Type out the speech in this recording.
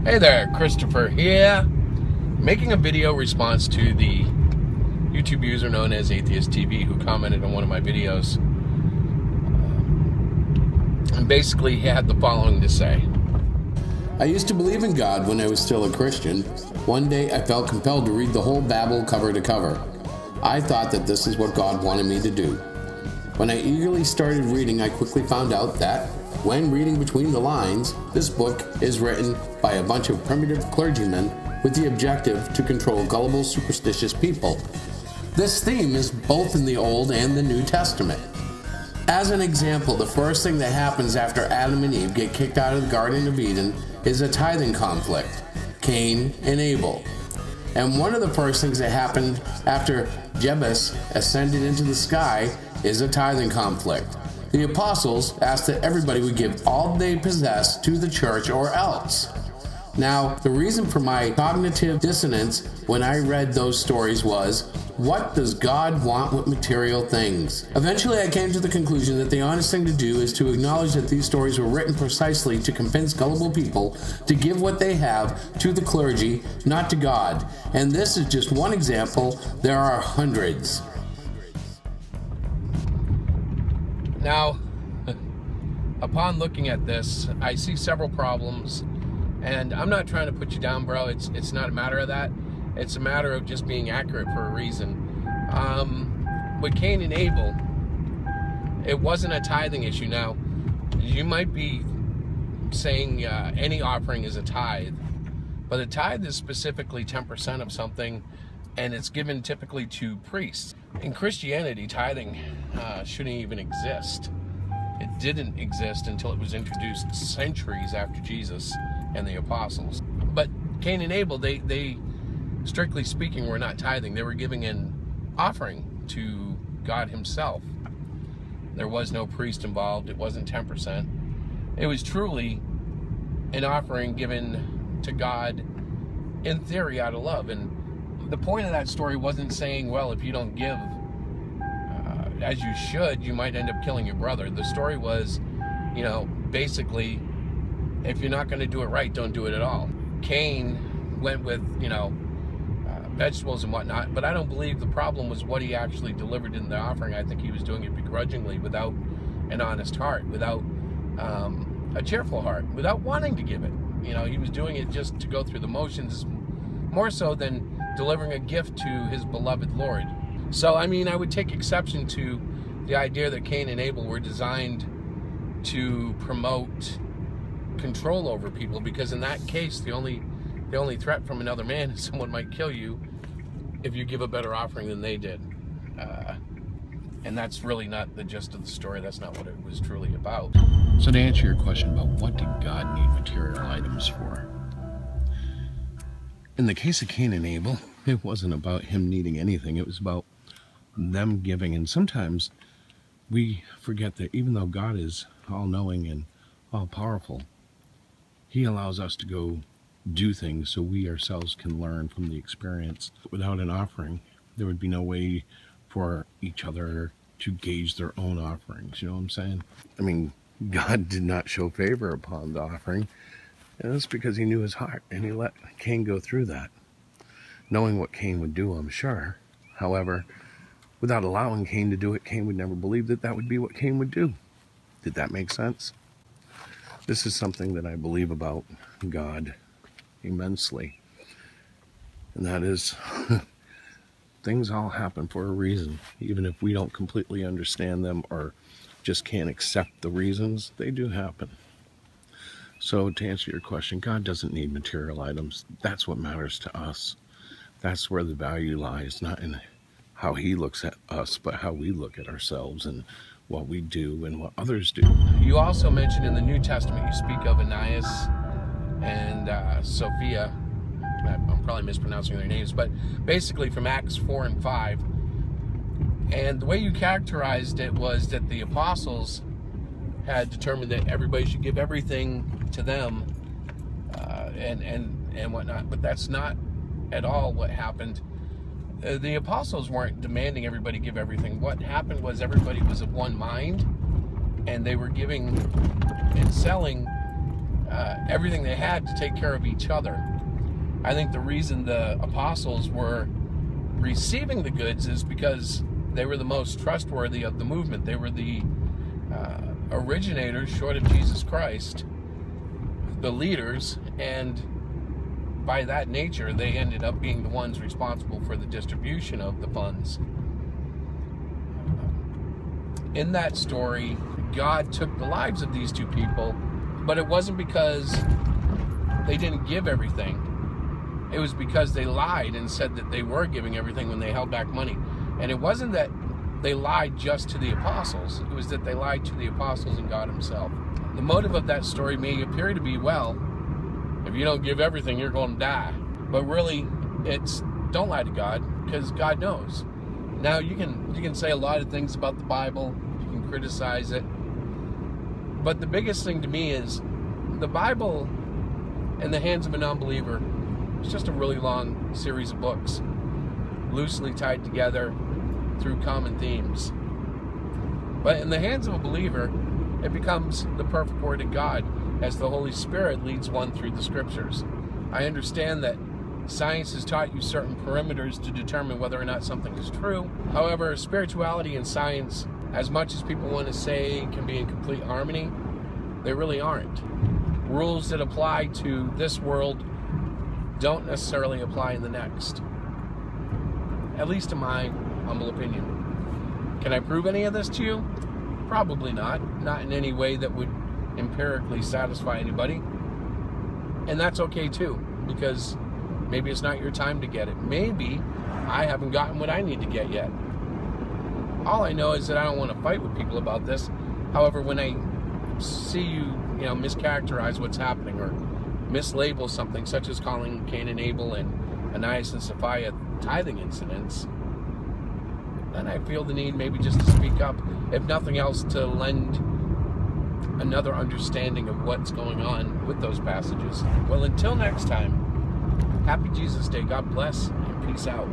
Hey there, Christopher here, making a video response to the YouTube user known as Atheist TV who commented on one of my videos. And basically he had the following to say. I used to believe in God when I was still a Christian. One day I felt compelled to read the whole Bible cover to cover. I thought that this is what God wanted me to do. When I eagerly started reading, I quickly found out that, when reading between the lines, this book is written by a bunch of primitive clergymen with the objective to control gullible, superstitious people. This theme is both in the Old and the New Testament. As an example, the first thing that happens after Adam and Eve get kicked out of the Garden of Eden is a tithing conflict, Cain and Able. And one of the first things that happened after Jebus ascended into the sky is a tithing conflict. The apostles asked that everybody would give all they possess to the church or else. Now, the reason for my cognitive dissonance when I read those stories was, what does God want with material things? Eventually, I came to the conclusion that the honest thing to do is to acknowledge that these stories were written precisely to convince gullible people to give what they have to the clergy, not to God. And this is just one example. There are hundreds. Now, upon looking at this, I see several problems, and I'm not trying to put you down, bro. It's not a matter of that. It's a matter of just being accurate for a reason. With Cain and Able, it wasn't a tithing issue. Now, you might be saying any offering is a tithe, but a tithe is specifically 10% of something, and it's given typically to priests. In Christianity, tithing shouldn't even exist. It didn't exist until it was introduced centuries after Jesus and the apostles. But Cain and Abel, they strictly speaking, were not tithing. They were giving an offering to God himself. There was no priest involved. It wasn't 10%. It was truly an offering given to God, in theory, out of love. And the point of that story wasn't saying, well, if you don't give as you should, you might end up killing your brother. The story was, basically, if you're not going to do it right, don't do it at all. Cain went with, vegetables and whatnot, but I don't believe the problem was what he actually delivered in the offering. I think he was doing it begrudgingly, without an honest heart, without a cheerful heart, without wanting to give it. He was doing it just to go through the motions, more so than delivering a gift to his beloved Lord. So, I would take exception to the idea that Cain and Abel were designed to promote control over people, because in that case, the only threat from another man is someone might kill you if you give a better offering than they did. And that's really not the gist of the story. That's not what it was truly about. So to answer your question about what did God need material items for? In the case of Cain and Abel, it wasn't about him needing anything. It was about them giving. And sometimes we forget that even though God is all-knowing and all-powerful, he allows us to go do things so we ourselves can learn from the experience. Without an offering, there would be no way for each other to gauge their own offerings. You know what I'm saying? God did not show favor upon the offering, and that's because he knew his heart, and he let Cain go through that, knowing what Cain would do, I'm sure. However, without allowing Cain to do it, Cain would never believe that that would be what Cain would do. Did that make sense? This is something that I believe about God immensely, and that is things all happen for a reason. Even if we don't completely understand them or just can't accept the reasons, they do happen. So to answer your question, God doesn't need material items. That's what matters to us. That's where the value lies, not in how he looks at us, but how we look at ourselves and what we do and what others do. You also mentioned in the New Testament, you speak of Annias and Sophia. I'm probably mispronouncing their names, but basically from Acts 4 and 5. And the way you characterized it was that the apostles had determined that everybody should give everything to them and whatnot, but that's not at all what happened. The apostles weren't demanding everybody give everything. What happened was everybody was of one mind, and they were giving and selling everything they had to take care of each other. I think the reason the apostles were receiving the goods is because they were the most trustworthy of the movement. They were the originators, short of Jesus Christ, the leaders, and by that nature, they ended up being the ones responsible for the distribution of the funds. In that story, God took the lives of these two people, but it wasn't because they didn't give everything. It was because they lied and said that they were giving everything when they held back money. And it wasn't that they lied just to the apostles. It was that they lied to the apostles and God himself. The motive of that story may appear to be, well, if you don't give everything, you're going to die. But really, it's don't lie to God, because God knows. Now, you can say a lot of things about the Bible. You can criticize it. But the biggest thing to me is the Bible in the hands of a non-believer is just a really long series of books, loosely tied together through common themes. But in the hands of a believer, it becomes the perfect word of God as the Holy Spirit leads one through the scriptures. I understand that science has taught you certain parameters to determine whether or not something is true. However, spirituality and science, as much as people want to say can be in complete harmony, they really aren't. Rules that apply to this world don't necessarily apply in the next. At least in my humble opinion. Can I prove any of this to you? Probably not. Not in any way that would empirically satisfy anybody. And that's okay too, because maybe it's not your time to get it. Maybe I haven't gotten what I need to get yet. All I know is that I don't want to fight with people about this. However, when I see you mischaracterize what's happening or mislabel something, such as calling Cain and Able and Annias and Sophia tithing incidents, then I feel the need maybe just to speak up, if nothing else, to lend another understanding of what's going on with those passages. Well, until next time, happy Jesus Day. God bless and peace out.